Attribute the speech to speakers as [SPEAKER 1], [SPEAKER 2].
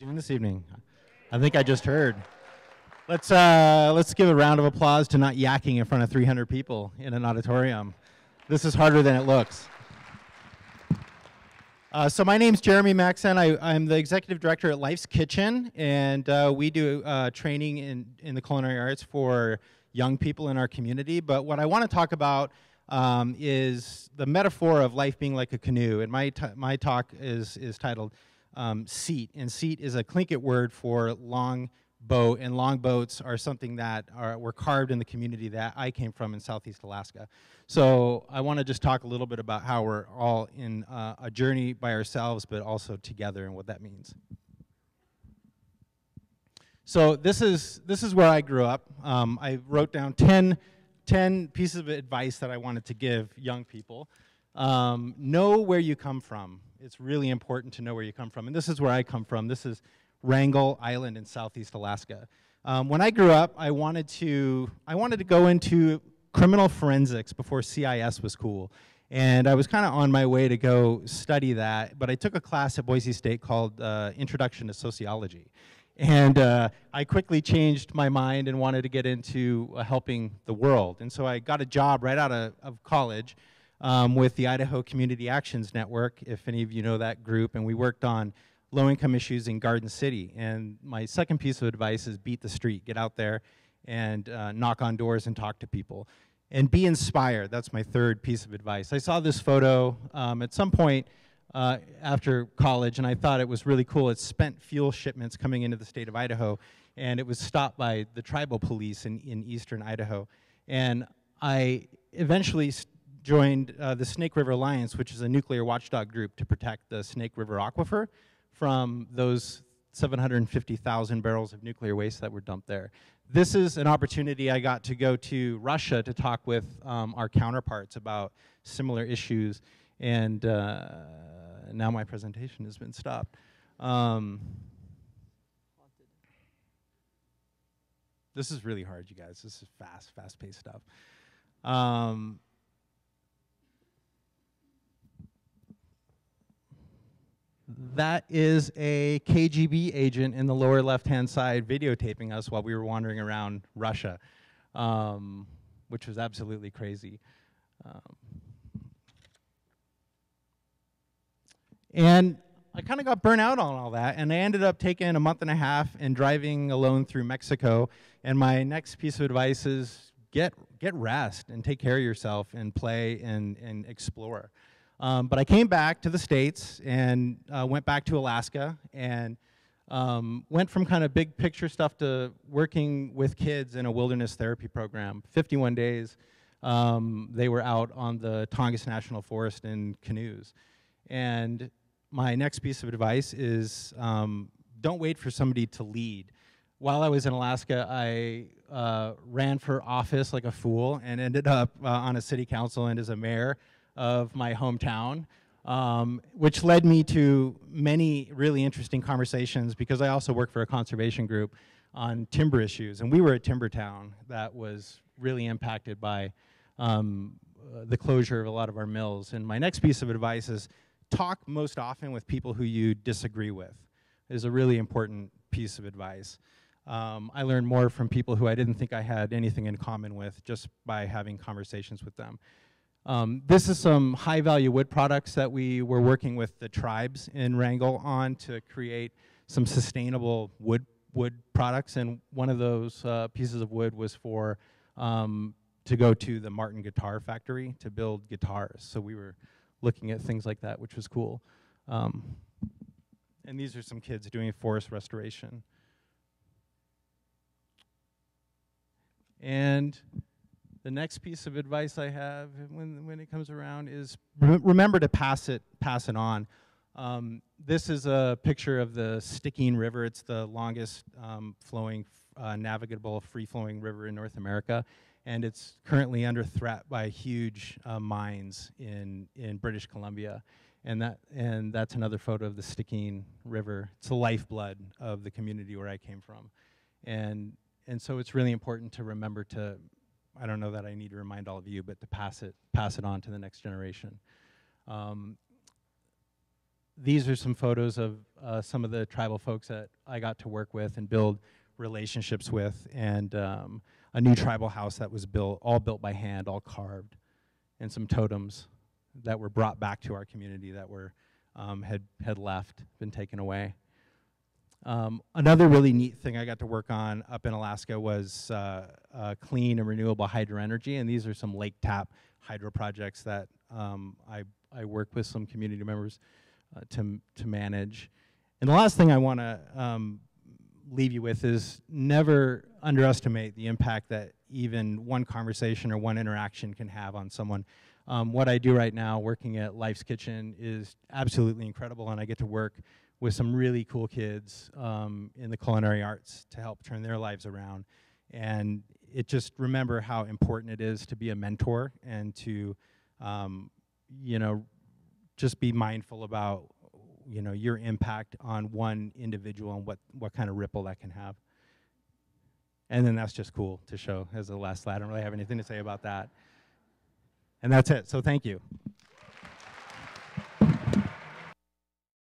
[SPEAKER 1] Doing this evening? I think I just heard. Let's give a round of applause to not yakking in front of 300 people in an auditorium. This is harder than it looks. So my name's Jeremy Maxand. I'm the executive director at Life's Kitchen, and we do training in the culinary arts for young people in our community. But what I want to talk about is the metaphor of life being like a canoe. And my talk is titled Seet, and Seet is a Tlingit word for long boat, and long boats are something that were carved in the community that I came from in Southeast Alaska. So I want to just talk a little bit about how we're all in a journey by ourselves, but also together, and what that means. So this is where I grew up. I wrote down 10 pieces of advice that I wanted to give young people. Know where you come from. It's really important to know where you come from. And this is where I come from. This is Wrangell Island in Southeast Alaska. When I grew up, I wanted to go into criminal forensics before CIS was cool. And I was kind of on my way to go study that, but I took a class at Boise State called Introduction to Sociology. And I quickly changed my mind and wanted to get into helping the world. And so I got a job right out of college with the Idaho Community Actions Network, if any of you know that group, and we worked on low-income issues in Garden City. And my second piece of advice is beat the street. Get out there and knock on doors and talk to people. And be inspired. That's my third piece of advice. I saw this photo at some point after college, and I thought it was really cool. It's spent fuel shipments coming into the state of Idaho, and it was stopped by the tribal police in eastern Idaho. And I eventually joined the Snake River Alliance, which is a nuclear watchdog group to protect the Snake River aquifer from those 750,000 barrels of nuclear waste that were dumped there. This is an opportunity I got to go to Russia to talk with our counterparts about similar issues, and now my presentation has been stopped. This is really hard, you guys. This is fast-paced stuff. That is a KGB agent in the lower left-hand side videotaping us while we were wandering around Russia, which was absolutely crazy. And I kind of got burnt out on all that, and I ended up taking a month and a half and driving alone through Mexico. And my next piece of advice is get rest and take care of yourself and play and explore. But I came back to the States and went back to Alaska and went from kind of big picture stuff to working with kids in a wilderness therapy program. 51 days they were out on the Tongass National Forest in canoes. And my next piece of advice is don't wait for somebody to lead. While I was in Alaska, I ran for office like a fool and ended up on a city council and as a mayor of my hometown, which led me to many really interesting conversations because I also work for a conservation group on timber issues. And we were a timber town that was really impacted by the closure of a lot of our mills. And my next piece of advice is talk most often with people who you disagree with. Is a really important piece of advice. I learned more from people who I didn't think I had anything in common with just by having conversations with them. This is some high-value wood products that we were working with the tribes in Wrangell on to create some sustainable wood products, and one of those pieces of wood was for to go to the Martin Guitar Factory to build guitars. So we were looking at things like that, which was cool. And these are some kids doing forest restoration. And the next piece of advice I have when it comes around is remember to pass it on. This is a picture of the Stickeen River. It's the longest flowing, navigable, free-flowing river in North America, and it's currently under threat by huge mines in British Columbia. And that's another photo of the Stickeen River. It's the lifeblood of the community where I came from, and so it's really important to remember to. I don't know that I need to remind all of you, but to pass it on to the next generation. these are some photos of some of the tribal folks that I got to work with and build relationships with, and a new tribal house that was built, all built by hand, all carved, and some totems that were brought back to our community that were had left, been taken away. Another really neat thing I got to work on up in Alaska was clean and renewable hydro energy, and these are some lake tap hydro projects that I work with some community members to manage. And the last thing I want to leave you with is never underestimate the impact that even one conversation or one interaction can have on someone. What I do right now, working at Life's Kitchen, is absolutely incredible, and I get to work with some really cool kids in the culinary arts to help turn their lives around. And it just remember how important it is to be a mentor and to, you know, just be mindful about, you know, your impact on one individual and what kind of ripple that can have. And then that's just cool to show as the last slide. I don't really have anything to say about that. And that's it, so thank you.